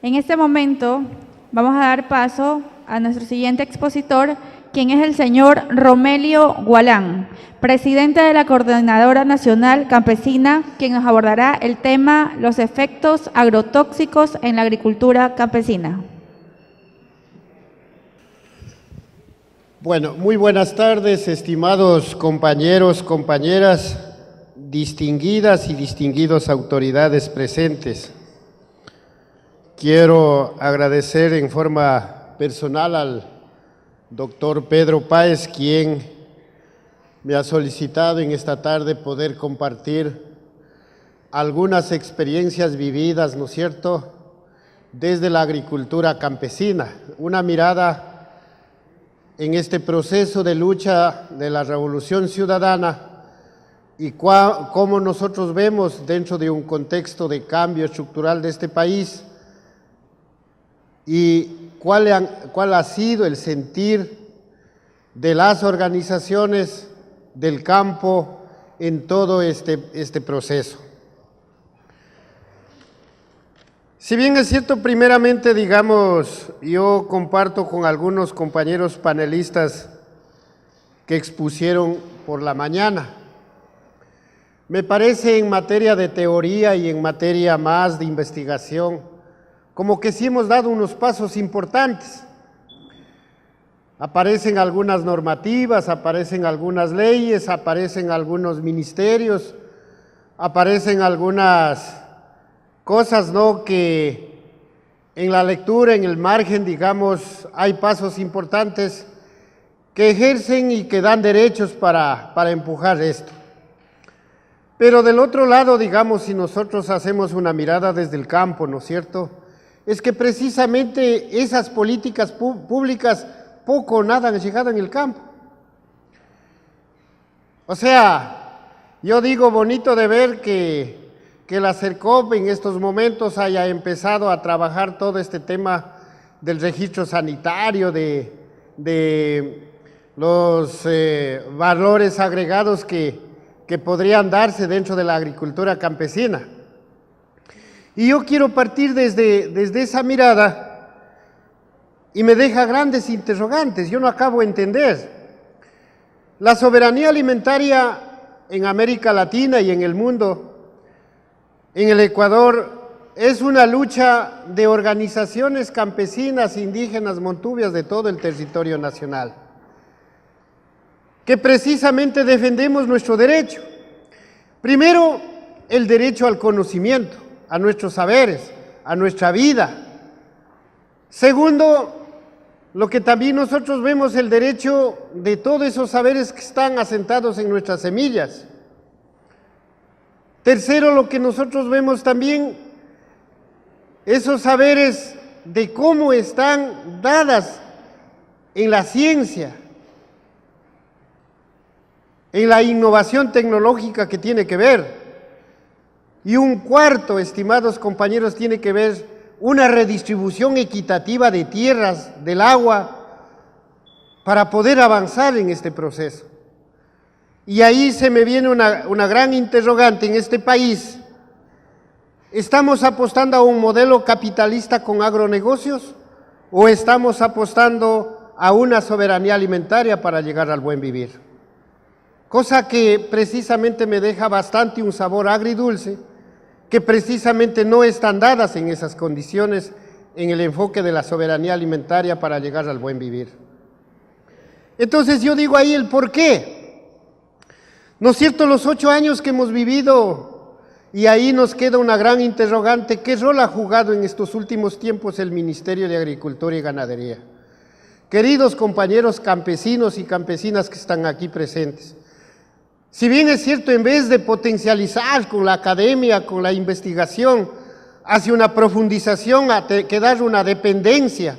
En este momento vamos a dar paso a nuestro siguiente expositor, quien es el señor Romelio Gualán, presidente de la Coordinadora Nacional Campesina, quien nos abordará el tema los efectos agrotóxicos en la agricultura campesina. Bueno, muy buenas tardes, estimados compañeros, compañeras, distinguidas y distinguidos autoridades presentes. Quiero agradecer en forma personal al doctor Pedro Páez, quien me ha solicitado en esta tarde poder compartir algunas experiencias vividas, ¿no es cierto?, desde la agricultura campesina, una mirada en este proceso de lucha de la revolución ciudadana y cómo nosotros vemos dentro de un contexto de cambio estructural de este país y cuál ha sido el sentir de las organizaciones del campo en todo este proceso. Si bien es cierto, primeramente, digamos, yo comparto con algunos compañeros panelistas que expusieron por la mañana. Me parece en materia de teoría y en materia más de investigación, como que sí hemos dado unos pasos importantes. Aparecen algunas normativas, aparecen algunas leyes, aparecen algunos ministerios, aparecen algunas cosas, ¿no?, que en la lectura, en el margen, digamos, hay pasos importantes que ejercen y que dan derechos para empujar esto. Pero del otro lado, digamos, si nosotros hacemos una mirada desde el campo, ¿no es cierto?, es que precisamente esas políticas públicas poco o nada han llegado en el campo. O sea, yo digo, bonito de ver que la CERCOP en estos momentos haya empezado a trabajar todo este tema del registro sanitario, de los valores agregados que podrían darse dentro de la agricultura campesina. Y yo quiero partir desde esa mirada y me deja grandes interrogantes. Yo no acabo de entender. La soberanía alimentaria en América Latina y en el mundo, en el Ecuador, es una lucha de organizaciones campesinas, indígenas, montubias de todo el territorio nacional, que precisamente defendemos nuestro derecho. Primero, el derecho al conocimiento, a nuestros saberes, a nuestra vida. Segundo, lo que también nosotros vemos, el derecho de todos esos saberes que están asentados en nuestras semillas. Tercero, lo que nosotros vemos también, esos saberes de cómo están dadas en la ciencia, en la innovación tecnológica que tiene que ver. Y un cuarto, estimados compañeros, tiene que ver una redistribución equitativa de tierras, del agua, para poder avanzar en este proceso. Y ahí se me viene una gran interrogante en este país. ¿Estamos apostando a un modelo capitalista con agronegocios o estamos apostando a una soberanía alimentaria para llegar al buen vivir? Cosa que precisamente me deja bastante un sabor agridulce, que precisamente no están dadas en esas condiciones en el enfoque de la soberanía alimentaria para llegar al buen vivir. Entonces yo digo ahí el por qué. ¿No es cierto? Los 8 años que hemos vivido, y ahí nos queda una gran interrogante, ¿qué rol ha jugado en estos últimos tiempos el Ministerio de Agricultura y Ganadería? Queridos compañeros campesinos y campesinas que están aquí presentes, si bien es cierto, en vez de potencializar con la academia, con la investigación, hacia una profundización, a quedar una dependencia,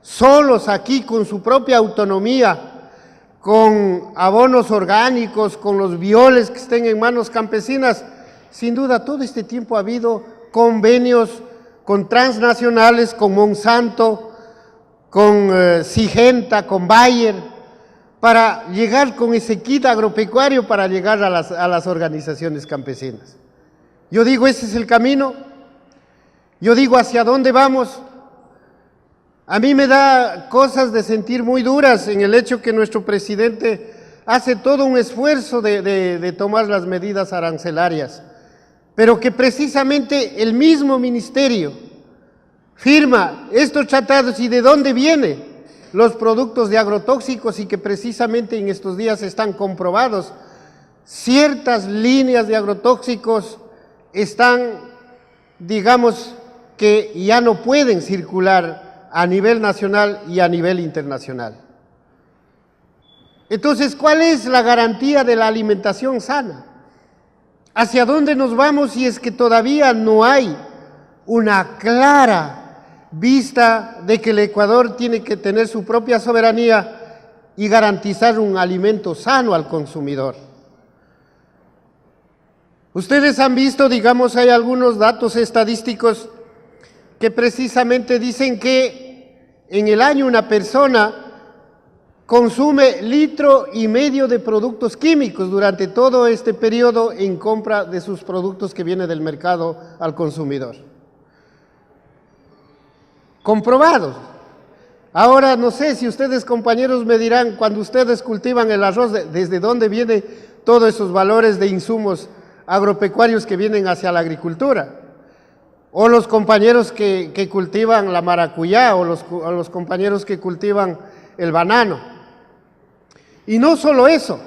solos aquí con su propia autonomía, con abonos orgánicos, con los violes que estén en manos campesinas, sin duda todo este tiempo ha habido convenios con transnacionales, con Monsanto, con Syngenta, con Bayer, para llegar con ese kit agropecuario, para llegar a las organizaciones campesinas. Yo digo, ese es el camino. Yo digo, ¿hacia dónde vamos? A mí me da cosas de sentir muy duras en el hecho que nuestro presidente hace todo un esfuerzo de tomar las medidas arancelarias, pero que precisamente el mismo ministerio firma estos tratados. ¿Y de dónde vienen los productos de agrotóxicos? Y que precisamente en estos días están comprobados, ciertas líneas de agrotóxicos están, digamos, que ya no pueden circular a nivel nacional y a nivel internacional. Entonces, ¿cuál es la garantía de la alimentación sana? ¿Hacia dónde nos vamos si es que todavía no hay una clara vista de que el Ecuador tiene que tener su propia soberanía y garantizar un alimento sano al consumidor? Ustedes han visto, digamos, hay algunos datos estadísticos que precisamente dicen que en el año una persona consume 1,5 litros de productos químicos durante todo este periodo en compra de sus productos que vienen del mercado al consumidor. Comprobados. Ahora no sé si ustedes, compañeros, me dirán, cuando ustedes cultivan el arroz, ¿desde dónde vienen todos esos valores de insumos agropecuarios que vienen hacia la agricultura? O los compañeros que cultivan la maracuyá, o los compañeros que cultivan el banano. Y no solo eso,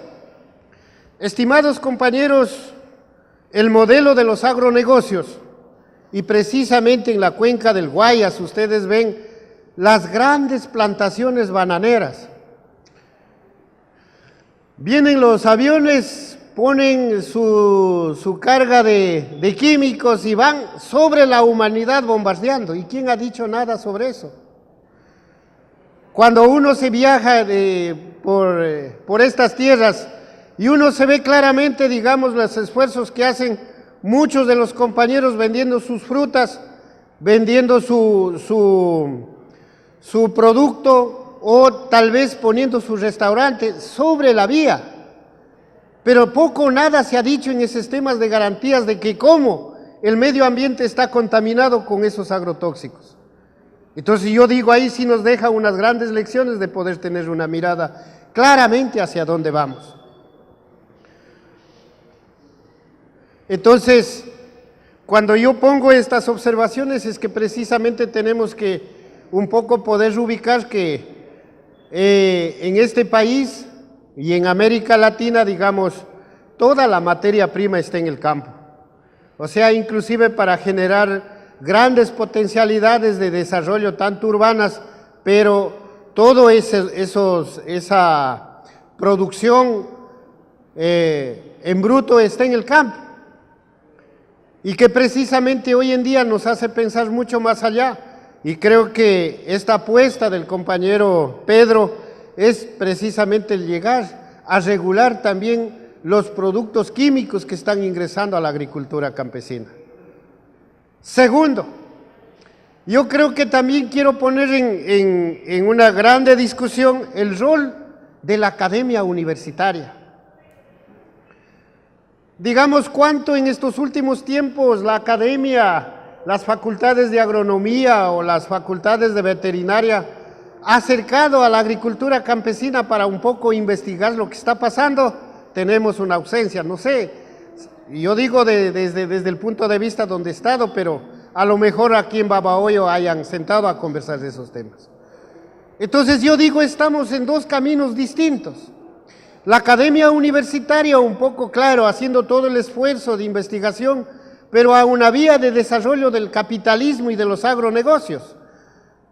estimados compañeros, el modelo de los agronegocios, y precisamente en la cuenca del Guayas ustedes ven las grandes plantaciones bananeras. Vienen los aviones, ponen su carga de químicos y van sobre la humanidad bombardeando. ¿Y quién ha dicho nada sobre eso? Cuando uno se viaja por estas tierras y uno se ve claramente, digamos, los esfuerzos que hacen muchos de los compañeros vendiendo sus frutas, vendiendo su producto o tal vez poniendo su restaurante sobre la vía. Pero poco o nada se ha dicho en esos temas de garantías de que cómo el medio ambiente está contaminado con esos agrotóxicos. Entonces yo digo, ahí sí nos deja unas grandes lecciones de poder tener una mirada claramente hacia dónde vamos. Entonces, cuando yo pongo estas observaciones es que precisamente tenemos que un poco poder ubicar que en este país y en América Latina, digamos, toda la materia prima está en el campo. O sea, inclusive para generar grandes potencialidades de desarrollo, tanto urbanas, pero todo esa producción en bruto está en el campo. Y que precisamente hoy en día nos hace pensar mucho más allá. Y creo que esta apuesta del compañero Pedro es precisamente el llegar a regular también los productos químicos que están ingresando a la agricultura campesina. Segundo, yo creo que también quiero poner en una grande discusión el rol de la academia universitaria. Digamos, cuánto en estos últimos tiempos la academia, las facultades de agronomía o las facultades de veterinaria ha acercado a la agricultura campesina para un poco investigar lo que está pasando. Tenemos una ausencia, no sé. Yo digo desde el punto de vista donde he estado, pero a lo mejor aquí en Babahoyo hayan sentado a conversar de esos temas. Entonces yo digo, estamos en dos caminos distintos. La academia universitaria, un poco claro, haciendo todo el esfuerzo de investigación, pero a una vía de desarrollo del capitalismo y de los agronegocios.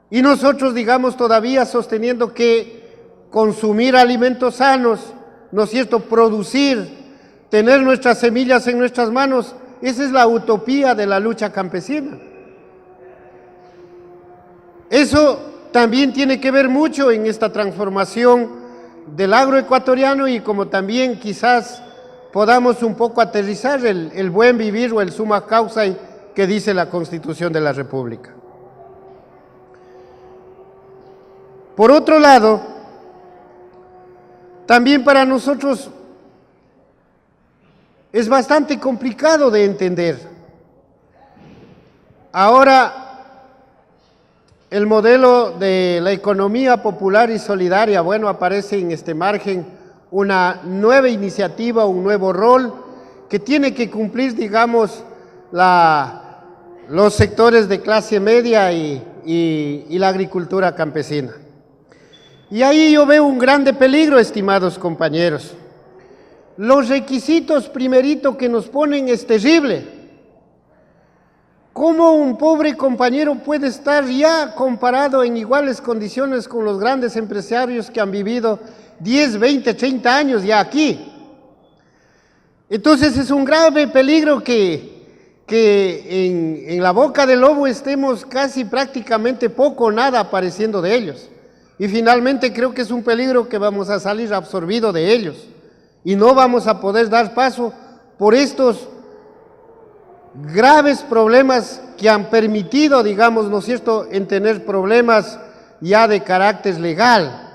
Y nosotros, digamos, todavía sosteniendo que consumir alimentos sanos, ¿no es cierto?, producir, tener nuestras semillas en nuestras manos, esa es la utopía de la lucha campesina. Eso también tiene que ver mucho en esta transformación del agroecuatoriano y como también quizás podamos un poco aterrizar el buen vivir o el summa causa que dice la Constitución de la República. Por otro lado, también para nosotros es bastante complicado de entender Ahora, el modelo de la economía popular y solidaria, bueno, aparece en este margen una nueva iniciativa, un nuevo rol que tiene que cumplir, digamos, los sectores de clase media y la agricultura campesina. Y ahí yo veo un grande peligro, estimados compañeros. Los requisitos primerito que nos ponen es terrible. ¿Cómo un pobre compañero puede estar ya comparado en iguales condiciones con los grandes empresarios que han vivido 10, 20, 30 años ya aquí? Entonces es un grave peligro que en la boca del lobo estemos casi prácticamente poco o nada apareciendo de ellos. Y finalmente creo que es un peligro que vamos a salir absorbidos de ellos y no vamos a poder dar paso por estos graves problemas que han permitido, digamos, ¿no es cierto?, en tener problemas ya de carácter legal.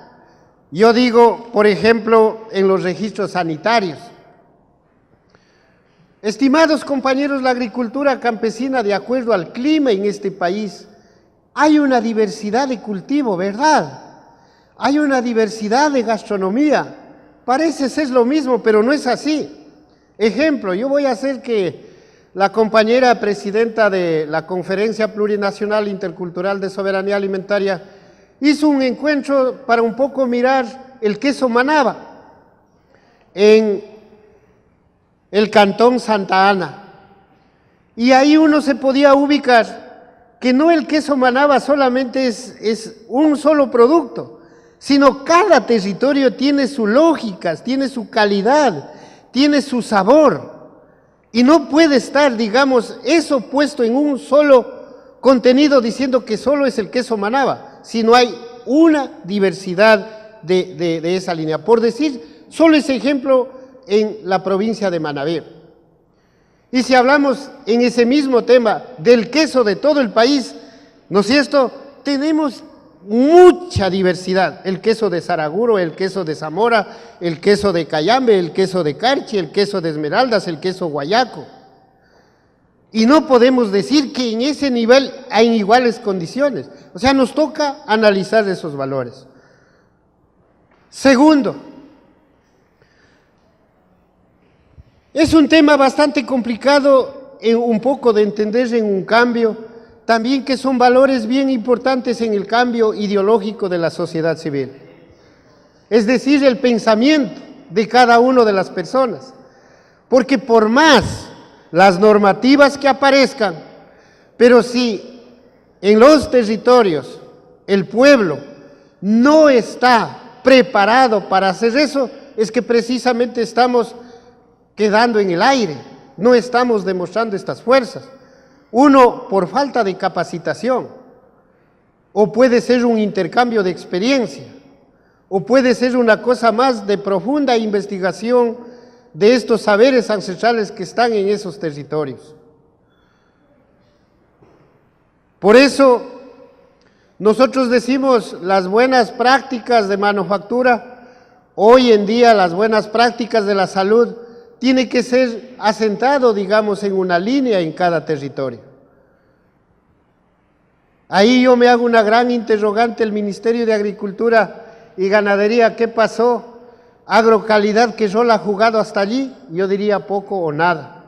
Yo digo, por ejemplo, en los registros sanitarios. Estimados compañeros, la agricultura campesina, de acuerdo al clima en este país, hay una diversidad de cultivo, ¿verdad? Hay una diversidad de gastronomía. Parece ser lo mismo, pero no es así. Ejemplo, yo voy a hacer que la compañera presidenta de la Conferencia Plurinacional Intercultural de Soberanía Alimentaria hizo un encuentro para un poco mirar el queso Manaba en el Cantón Santa Ana. Y ahí uno se podía ubicar que no el queso Manaba solamente es un solo producto, sino cada territorio tiene su lógica, tiene su calidad, tiene su sabor. Y no puede estar, digamos, eso puesto en un solo contenido diciendo que solo es el queso Manaba, sino hay una diversidad de esa línea. Por decir, solo ese ejemplo en la provincia de Manabí. Y si hablamos en ese mismo tema del queso de todo el país, ¿no es cierto?, tenemos mucha diversidad. El queso de Saraguro, el queso de Zamora, el queso de Cayambe, el queso de Carchi, el queso de Esmeraldas, el queso guayaco. Y no podemos decir que en ese nivel hay iguales condiciones. O sea, nos toca analizar esos valores. Segundo, es un tema bastante complicado un poco de entender en un cambio, también que son valores bien importantes en el cambio ideológico de la sociedad civil. Es decir, el pensamiento de cada una de las personas. Porque por más las normativas que aparezcan, pero si en los territorios el pueblo no está preparado para hacer eso, es que precisamente estamos quedando en el aire, no estamos demostrando estas fuerzas. Uno, por falta de capacitación, o puede ser un intercambio de experiencia, o puede ser una cosa más de profunda investigación de estos saberes ancestrales que están en esos territorios. Por eso, nosotros decimos las buenas prácticas de manufactura, hoy en día las buenas prácticas de la salud, tiene que ser asentado, digamos, en una línea en cada territorio. Ahí yo me hago una gran interrogante, el Ministerio de Agricultura y Ganadería, ¿qué pasó? Agrocalidad, ¿qué rol ha jugado hasta allí? Yo diría poco o nada.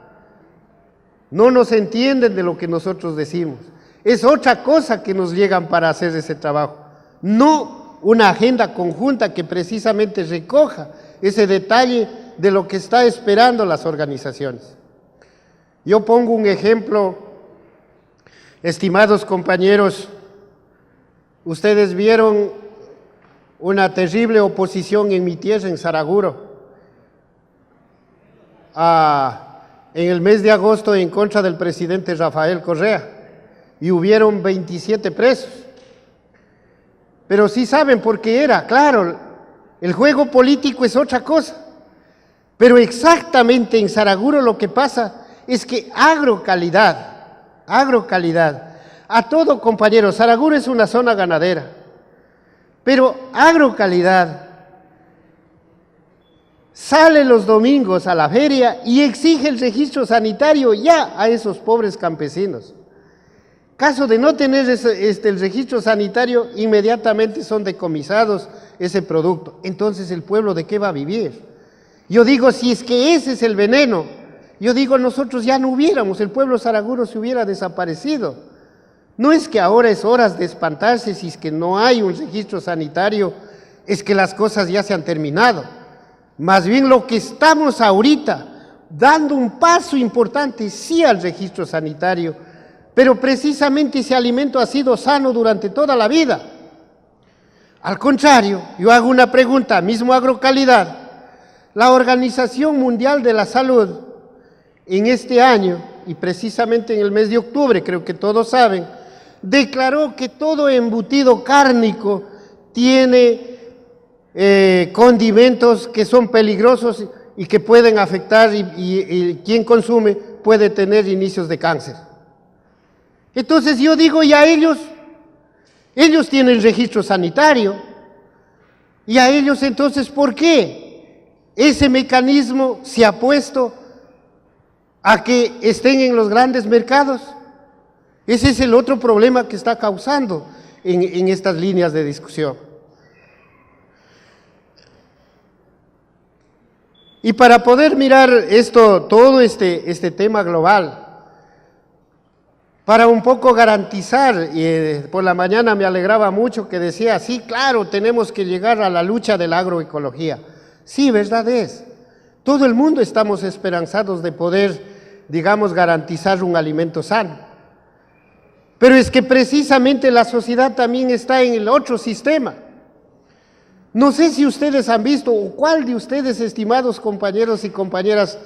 No nos entienden de lo que nosotros decimos. Es otra cosa que nos llegan para hacer ese trabajo, no una agenda conjunta que precisamente recoja ese detalle de lo que está esperando las organizaciones. Yo pongo un ejemplo, estimados compañeros, ustedes vieron una terrible oposición en mi tierra, en Saraguro, en el mes de agosto en contra del presidente Rafael Correa, y hubieron 27 presos. Pero sí saben por qué era, claro, el juego político es otra cosa. Pero exactamente en Saraguro lo que pasa es que agrocalidad, a todo compañero, Saraguro es una zona ganadera, pero agrocalidad sale los domingos a la feria y exige el registro sanitario ya a esos pobres campesinos. Caso de no tener el registro sanitario, inmediatamente son decomisados ese producto. Entonces, ¿el pueblo de qué va a vivir? Yo digo, si es que ese es el veneno, yo digo, nosotros ya no hubiéramos, el pueblo saraguro se hubiera desaparecido. No es que ahora es horas de espantarse si es que no hay un registro sanitario, es que las cosas ya se han terminado. Más bien lo que estamos ahorita, dando un paso importante, sí al registro sanitario, pero precisamente ese alimento ha sido sano durante toda la vida. Al contrario, yo hago una pregunta, mismo Agrocalidad. La Organización Mundial de la Salud, en este año, y precisamente en el mes de octubre, creo que todos saben, declaró que todo embutido cárnico tiene condimentos que son peligrosos y que pueden afectar y quien consume puede tener inicios de cáncer. Entonces yo digo, y a ellos tienen registro sanitario, y a ellos entonces, ¿por qué ese mecanismo se ha puesto a que estén en los grandes mercados? Ese es el otro problema que está causando en estas líneas de discusión. Y para poder mirar todo este tema global, para un poco garantizar, y por la mañana me alegraba mucho que decía, sí, claro, tenemos que llegar a la lucha de la agroecología. Sí, verdad es. Todo el mundo estamos esperanzados de poder, digamos, garantizar un alimento sano. Pero es que precisamente la sociedad también está en el otro sistema. No sé si ustedes han visto, o cuál de ustedes, estimados compañeros y compañeras,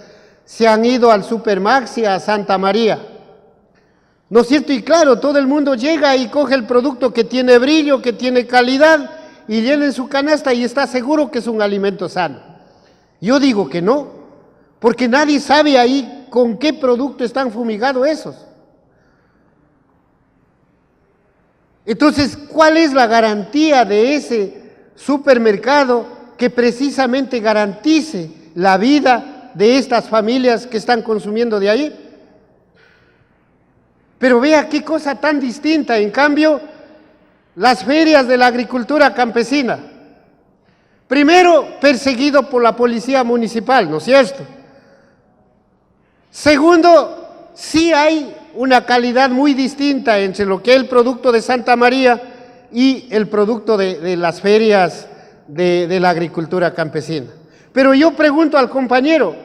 se han ido al Supermaxi, a Santa María. ¿No es cierto? Y claro, todo el mundo llega y coge el producto que tiene brillo, que tiene calidad, y llena en su canasta y está seguro que es un alimento sano. Yo digo que no, porque nadie sabe ahí con qué producto están fumigados esos. Entonces, ¿cuál es la garantía de ese supermercado que precisamente garantice la vida de estas familias que están consumiendo de ahí? Pero vea qué cosa tan distinta, en cambio, las ferias de la agricultura campesina. Primero, perseguido por la policía municipal, ¿no es cierto? Segundo, sí hay una calidad muy distinta entre lo que es el producto de Santa María y el producto de las ferias de la agricultura campesina. Pero yo pregunto al compañero,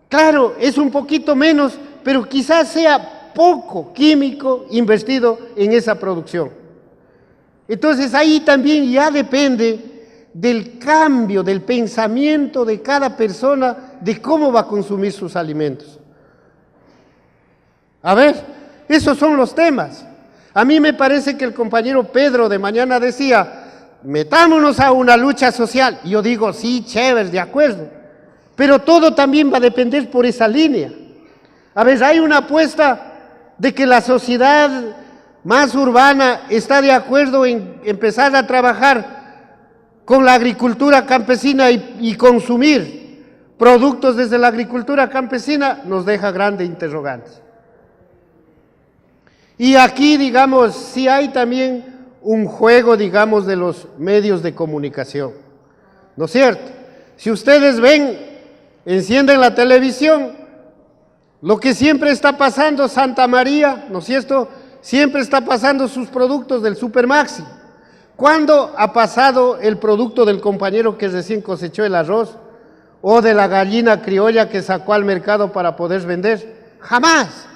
claro, es un poquito menos, pero quizás sea poco químico investido en esa producción. Entonces ahí también ya depende del cambio, del pensamiento de cada persona, de cómo va a consumir sus alimentos. A ver, esos son los temas. A mí me parece que el compañero Pedro de mañana decía, metámonos a una lucha social. Y yo digo, sí, chévere, de acuerdo. Pero todo también va a depender por esa línea. A ver, hay una apuesta de que la sociedad más urbana está de acuerdo en empezar a trabajar con la agricultura campesina y consumir productos desde la agricultura campesina, nos deja grandes interrogantes. Y aquí, digamos, sí hay también un juego, digamos, de los medios de comunicación, ¿no es cierto? Si ustedes ven, encienden la televisión, lo que siempre está pasando Santa María, ¿no es cierto? Siempre está pasando sus productos del Supermaxi. ¿Cuándo ha pasado el producto del compañero que recién cosechó el arroz? ¿O de la gallina criolla que sacó al mercado para poder vender? Jamás.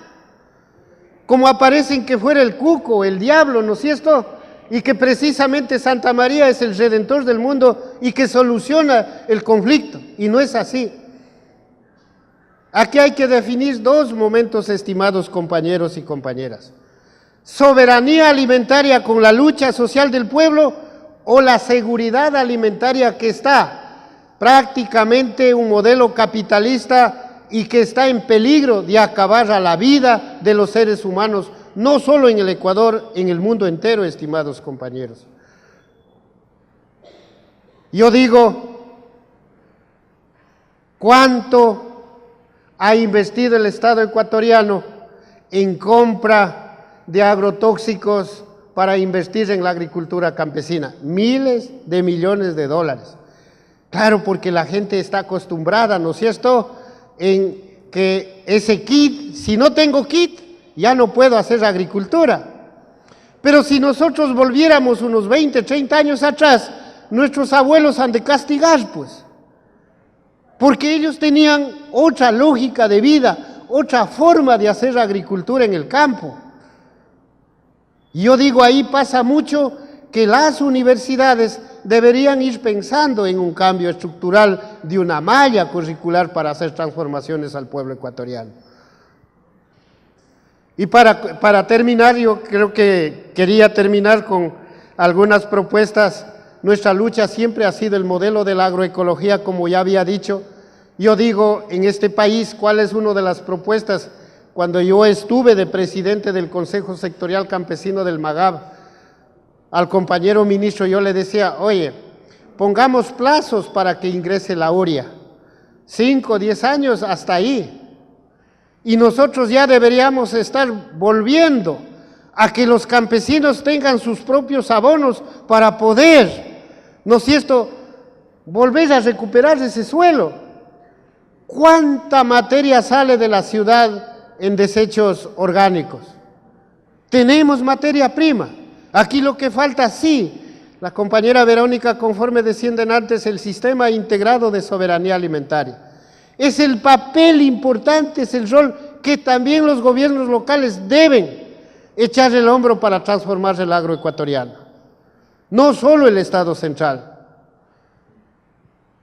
Como aparecen que fuera el cuco, el diablo, ¿no es cierto? Y que precisamente Santa María es el redentor del mundo y que soluciona el conflicto. Y no es así. Aquí hay que definir dos momentos, estimados compañeros y compañeras. Soberanía alimentaria con la lucha social del pueblo o la seguridad alimentaria que está prácticamente un modelo capitalista y que está en peligro de acabar a la vida de los seres humanos, no solo en el Ecuador, en el mundo entero, estimados compañeros. Yo digo, ¿cuánto ha investido el Estado ecuatoriano en compra de agrotóxicos para invertir en la agricultura campesina, miles de millones de dólares. Claro, porque la gente está acostumbrada, ¿no es cierto?, en que ese kit, si no tengo kit, ya no puedo hacer agricultura. Pero si nosotros volviéramos unos 20, 30 años atrás, nuestros abuelos han de castigar, pues, porque ellos tenían otra lógica de vida, otra forma de hacer agricultura en el campo. Y yo digo, ahí pasa mucho que las universidades deberían ir pensando en un cambio estructural de una malla curricular para hacer transformaciones al pueblo ecuatoriano. Y para terminar, yo creo que quería terminar con algunas propuestas. Nuestra lucha siempre ha sido el modelo de la agroecología, como ya había dicho. Yo digo, en este país, ¿cuál es una de las propuestas? Cuando yo estuve de presidente del Consejo Sectorial Campesino del MAGAB, al compañero ministro yo le decía, oye, pongamos plazos para que ingrese la urea, 5 o 10 años hasta ahí, y nosotros ya deberíamos estar volviendo a que los campesinos tengan sus propios abonos para poder, ¿no es cierto?, volver a recuperar ese suelo. ¿Cuánta materia sale de la ciudad en desechos orgánicos? Tenemos materia prima. Aquí lo que falta, sí, la compañera Verónica, conforme decían antes, el sistema integrado de soberanía alimentaria. Es el papel importante, es el rol que también los gobiernos locales deben echar el hombro para transformar el agroecuatoriano. No solo el Estado central.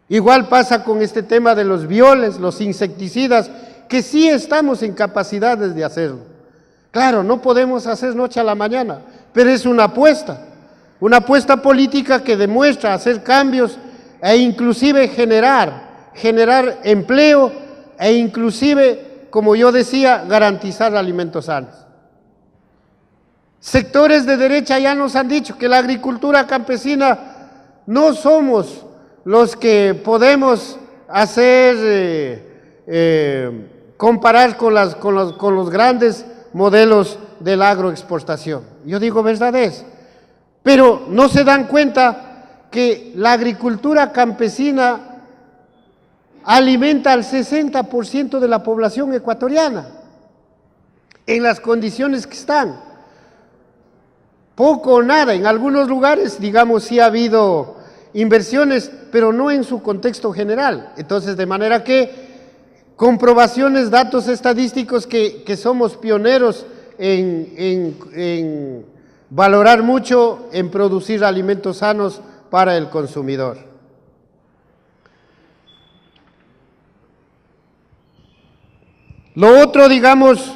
Igual pasa con este tema de los violes, los insecticidas, que sí estamos en capacidades de hacerlo. Claro, no podemos hacer noche a la mañana, pero es una apuesta política que demuestra hacer cambios e inclusive generar empleo e inclusive, como yo decía, garantizar alimentos sanos. Sectores de derecha ya nos han dicho que la agricultura campesina no somos los que podemos hacer, comparar con los grandes modelos de la agroexportación. Yo digo, verdad es, pero no se dan cuenta que la agricultura campesina alimenta al 60% de la población ecuatoriana en las condiciones que están. Poco o nada, en algunos lugares, digamos, sí ha habido inversiones, pero no en su contexto general. Entonces, de manera que comprobaciones, datos estadísticos que somos pioneros en valorar mucho, en producir alimentos sanos para el consumidor. Lo otro, digamos,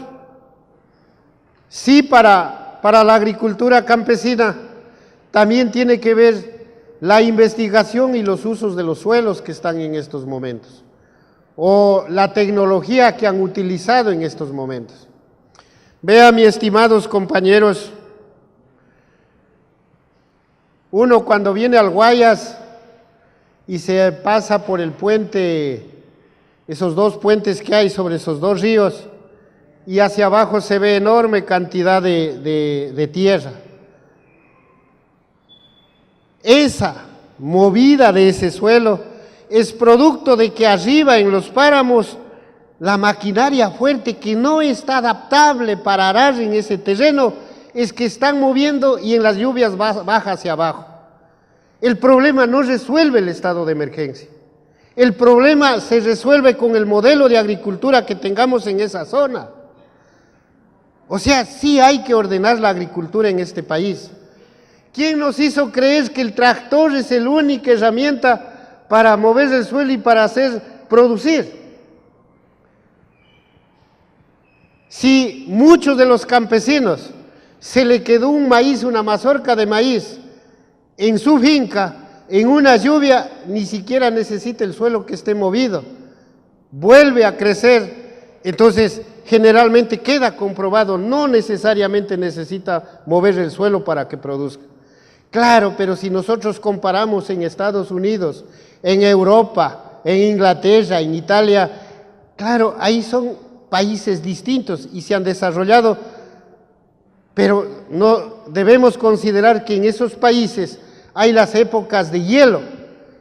sí para la agricultura campesina, también tiene que ver la investigación y los usos de los suelos que están en estos momentos, o la tecnología que han utilizado en estos momentos. Vean, mis estimados compañeros, uno cuando viene al Guayas y se pasa por el puente, esos dos puentes que hay sobre esos dos ríos, y hacia abajo se ve enorme cantidad de tierra. Esa movida de ese suelo es producto de que arriba en los páramos la maquinaria fuerte que no está adaptable para arar en ese terreno es que están moviendo y en las lluvias baja hacia abajo. El problema no resuelve el estado de emergencia. El problema se resuelve con el modelo de agricultura que tengamos en esa zona. O sea, sí hay que ordenar la agricultura en este país. ¿Quién nos hizo creer que el tractor es la única herramienta para mover el suelo y para hacer producir? Si muchos de los campesinos se le quedó un maíz, una mazorca de maíz en su finca, en una lluvia, ni siquiera necesita el suelo que esté movido, vuelve a crecer, entonces generalmente queda comprobado, no necesariamente necesita mover el suelo para que produzca. Claro, pero si nosotros comparamos en Estados Unidos, en Europa, en Inglaterra, en Italia, claro, ahí son países distintos y se han desarrollado Pero no debemos considerar que en esos países hay las épocas de hielo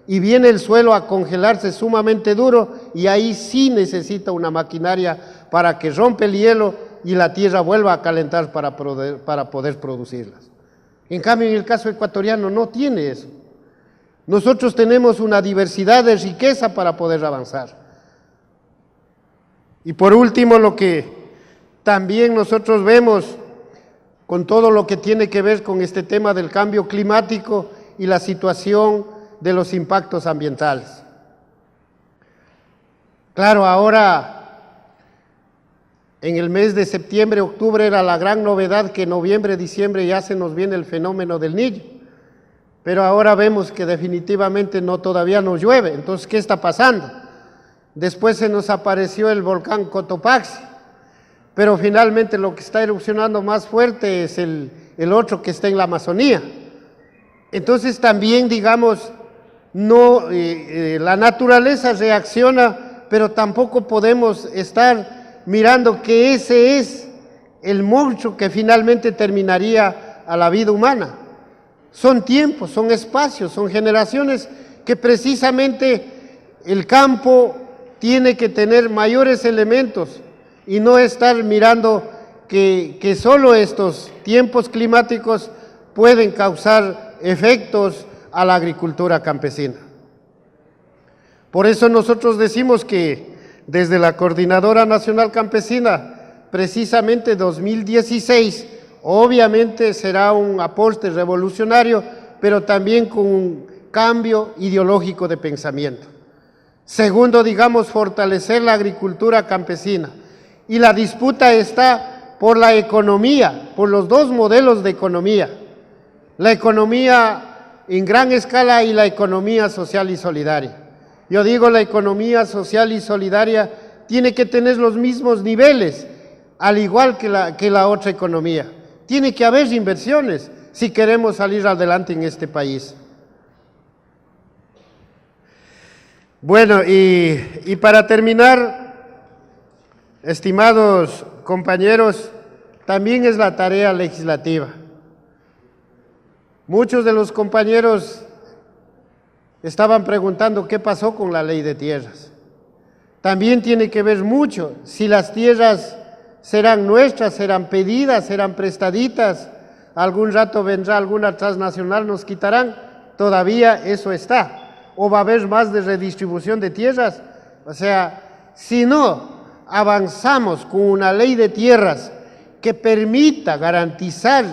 y viene el suelo a congelarse sumamente duro y ahí sí necesita una maquinaria para que rompe el hielo y la tierra vuelva a calentar para poder producirlas. En cambio, en el caso ecuatoriano no tiene eso. Nosotros tenemos una diversidad de riqueza para poder avanzar. Y por último, lo que también nosotros vemos con todo lo que tiene que ver con este tema del cambio climático y la situación de los impactos ambientales. Claro, ahora en el mes de septiembre, octubre era la gran novedad que en noviembre, diciembre ya se nos viene el fenómeno del Niño. Pero ahora vemos que definitivamente todavía no llueve. Entonces, ¿qué está pasando? Después se nos apareció el volcán Cotopaxi, pero finalmente lo que está erupcionando más fuerte es el otro que está en la Amazonía. Entonces también, digamos, la naturaleza reacciona, pero tampoco podemos estar mirando que ese es el monstruo que finalmente terminaría a la vida humana. Son tiempos, son espacios, son generaciones que precisamente el campo tiene que tener mayores elementos y no estar mirando que solo estos tiempos climáticos pueden causar efectos a la agricultura campesina. Por eso nosotros decimos que desde la Coordinadora Nacional Campesina, precisamente 2016, obviamente será un aporte revolucionario, pero también con un cambio ideológico de pensamiento. Segundo, digamos, fortalecer la agricultura campesina. Y la disputa está por la economía, por los dos modelos de economía. La economía en gran escala y la economía social y solidaria. Yo digo, la economía social y solidaria tiene que tener los mismos niveles, al igual que la otra economía. Tiene que haber inversiones si queremos salir adelante en este país. Bueno, y para terminar, estimados compañeros, también es la tarea legislativa. Muchos de los compañeros estaban preguntando qué pasó con la ley de tierras. También tiene que ver mucho si las tierras serán nuestras, serán pedidas, serán prestaditas, algún rato vendrá alguna transnacional, nos quitarán, todavía eso está. O va a haber más de redistribución de tierras. O sea, si no avanzamos con una ley de tierras que permita garantizar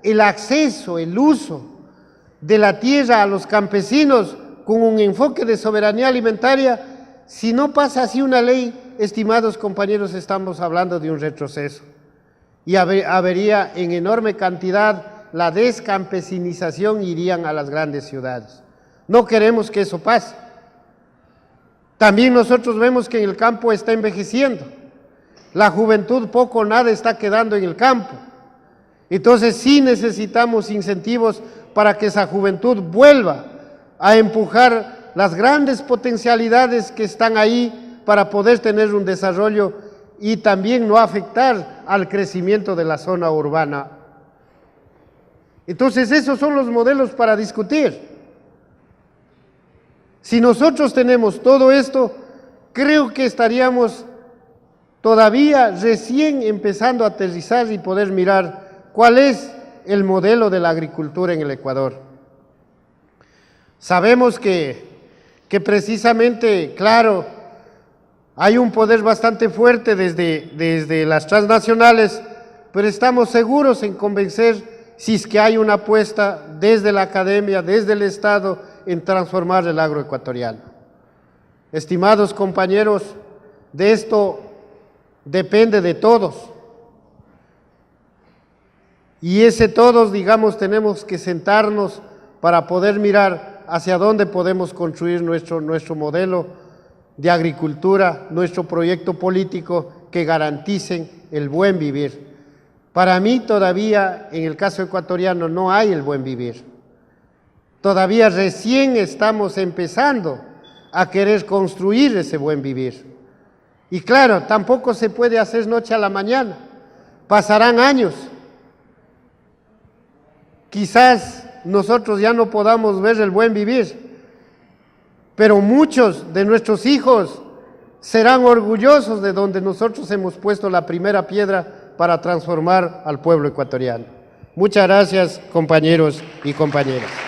el acceso, el uso de la tierra a los campesinos con un enfoque de soberanía alimentaria, si no pasa así una ley, estimados compañeros, estamos hablando de un retroceso. Y habría en enorme cantidad la descampesinización, irían a las grandes ciudades. No queremos que eso pase. También nosotros vemos que en el campo está envejeciendo. La juventud poco o nada está quedando en el campo. Entonces sí necesitamos incentivos para que esa juventud vuelva a empujar las grandes potencialidades que están ahí para poder tener un desarrollo y también no afectar al crecimiento de la zona urbana. Entonces esos son los modelos para discutir. Si nosotros tenemos todo esto, creo que estaríamos todavía recién empezando a aterrizar y poder mirar cuál es el modelo de la agricultura en el Ecuador. Sabemos que precisamente, claro, hay un poder bastante fuerte desde las transnacionales, pero estamos seguros en convencer si es que hay una apuesta desde la academia, desde el Estado, en transformar el agro ecuatoriano. Estimados compañeros, de esto depende de todos. Y ese todos, digamos, tenemos que sentarnos para poder mirar hacia dónde podemos construir nuestro modelo de agricultura, nuestro proyecto político que garanticen el buen vivir. Para mí todavía, en el caso ecuatoriano, no hay el buen vivir. Todavía recién estamos empezando a querer construir ese buen vivir. Y claro, tampoco se puede hacer noche a la mañana. Pasarán años. quizás nosotros ya no podamos ver el buen vivir, pero muchos de nuestros hijos serán orgullosos de donde nosotros hemos puesto la primera piedra para transformar al pueblo ecuatoriano. Muchas gracias, compañeros y compañeras.